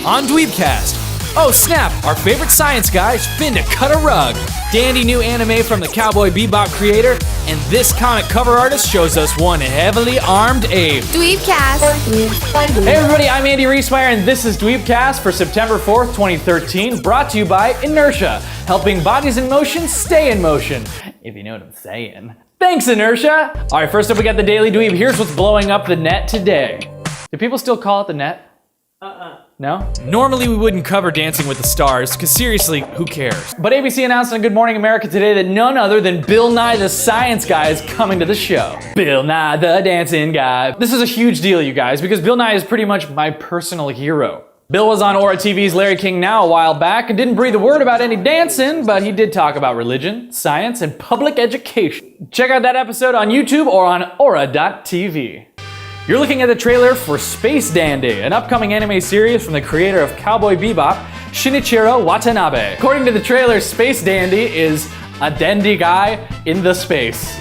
on DweebCast. Oh snap, our favorite science guy's been to cut a rug. Dandy new anime from the Cowboy Bebop creator, and this comic cover artist shows us one heavily armed ape. DweebCast. Hey everybody, I'm Andy Reesmeyer, and this is DweebCast for September 4th, 2013, brought to you by Inertia, helping bodies in motion stay in motion, if you know what I'm saying. Thanks, Inertia! Alright, first up we got the Daily Dweeb. Here's what's blowing up the net today. Do people still call it the net? No? Normally we wouldn't cover Dancing with the Stars, because seriously, who cares? But ABC announced on Good Morning America today that none other than Bill Nye the Science Guy is coming to the show. Bill Nye the Dancin Guy. This is a huge deal, you guys, because Bill Nye is pretty much my personal hero. Bill was on Ora TV's Larry King Now a while back and didn't breathe a word about any dancing, but he did talk about religion, science, and public education. Check out that episode on YouTube or on Ora.tv. You're looking at the trailer for Space Dandy, an upcoming anime series from the creator of Cowboy Bebop, Shinichiro Watanabe. According to the trailer, Space Dandy is a dandy guy in the space.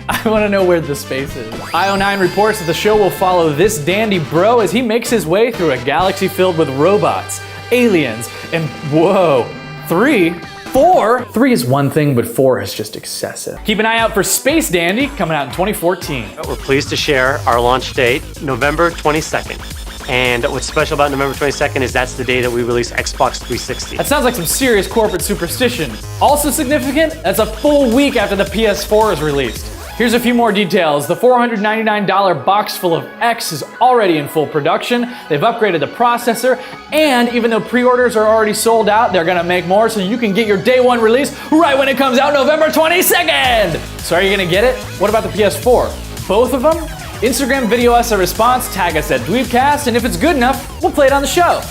I want to know where the space is. IO9 reports that the show will follow this dandy bro as he makes his way through a galaxy filled with robots, aliens, and whoa, 4? 3 is one thing, but 4 is just excessive. Keep an eye out for Space Dandy coming out in 2014. We're pleased to share our launch date, November 22nd. And what's special about November 22nd is that's the day that we release Xbox 360. That sounds like some serious corporate superstition. Also significant, that's a full week after the PS4 is released. Here's a few more details. The $499 box full of X is already in full production. They've upgraded the processor, and even though pre-orders are already sold out, they're gonna make more so you can get your day one release right when it comes out November 22nd! So are you gonna get it? What about the PS4? Both of them? Instagram video us a response, tag us at DweebCast, and if it's good enough, we'll play it on the show.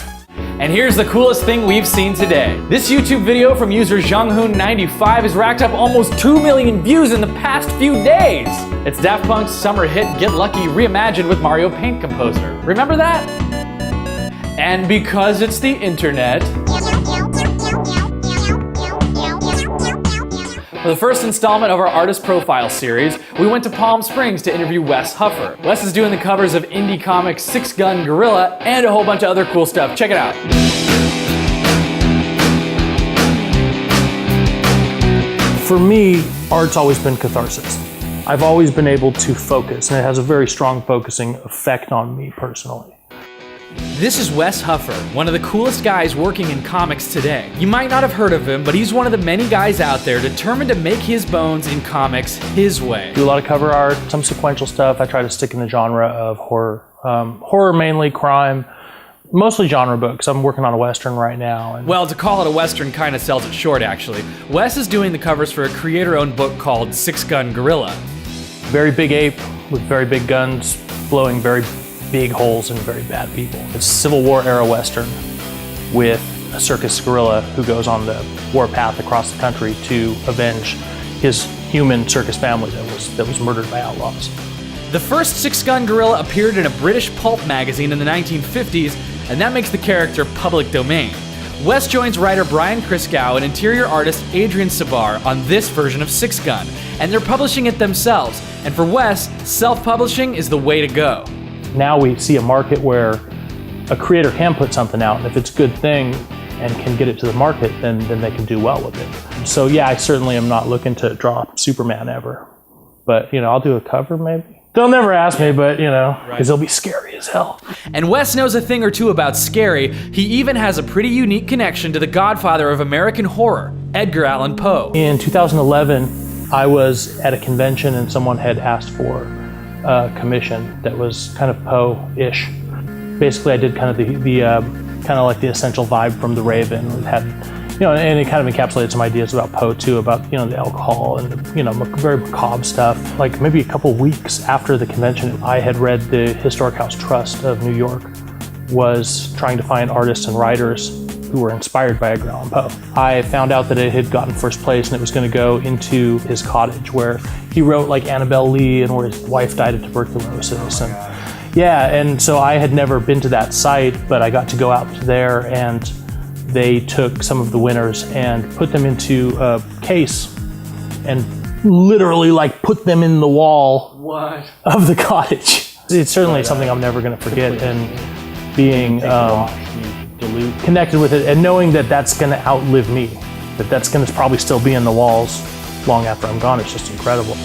And here's the coolest thing we've seen today. This YouTube video from user Zhanghoon95 has racked up almost 2 million views in the past few days. It's Daft Punk's summer hit Get Lucky reimagined with Mario Paint Composer. Remember that? And because it's the internet, for the first installment of our Artist Profile series, we went to Palm Springs to interview Wes Huffor. Wes is doing the covers of indie comics Six Gun Gorilla and a whole bunch of other cool stuff. Check it out. For me, art's always been catharsis. I've always been able to focus, and it has a very strong focusing effect on me personally. This is Wes Huffor, one of the coolest guys working in comics today. You might not have heard of him, but he's one of the many guys out there determined to make his bones in comics his way. Do a lot of cover art, some sequential stuff. I try to stick in the genre of horror. Horror mainly, crime, mostly genre books. I'm working on a Western right now. Well, to call it a Western kind of sells it short, actually. Wes is doing the covers for a creator-owned book called Six Gun Gorilla. Very big ape with very big guns, blowing very big holes in very bad people. It's a Civil War era Western with a circus gorilla who goes on the warpath across the country to avenge his human circus family that was murdered by outlaws. The first Six Gun Gorilla appeared in a British pulp magazine in the 1950s, and that makes the character public domain. Wes joins writer Brian Kriskow and interior artist Adrian Sabar on this version of Six Gun, and they're publishing it themselves. And for Wes, self-publishing is the way to go. Now we see a market where a creator can put something out, and if it's a good thing and can get it to the market, then they can do well with it. So yeah, I certainly am not looking to draw Superman ever. But, I'll do a cover maybe. They'll never ask me, but, because they'll be scary as hell. And Wes knows a thing or two about scary. He even has a pretty unique connection to the godfather of American horror, Edgar Allan Poe. In 2011, I was at a convention and someone had asked for commission that was kind of Poe-ish. Basically, I did kind of the kind of like the essential vibe from The Raven. It had, and it kind of encapsulated some ideas about Poe too, about the alcohol and very macabre stuff. Like maybe a couple weeks after the convention, I had read the Historic House Trust of New York was trying to find artists and writers who were inspired by Edgar Allan Poe. I found out that it had gotten first place and it was going to go into his cottage where he wrote like Annabelle Lee and where his wife died of tuberculosis. And so I had never been to that site, but I got to go out there and they took some of the winners and put them into a case and literally like put them in the wall of the cottage. It's certainly something I'm never going to forget, and being absolute. Connected with it and knowing that that's going to outlive me, that that's going to probably still be in the walls long after I'm gone. It's just incredible.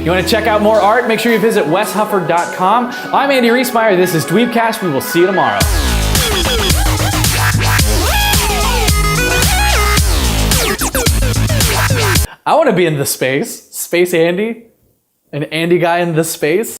You want to check out more art? Make sure you visit weshuffor.com. I'm Andy Reesmeyer. This is DweebCast. We will see you tomorrow. I want to be in the space. Space Andy. An Andy guy in the space.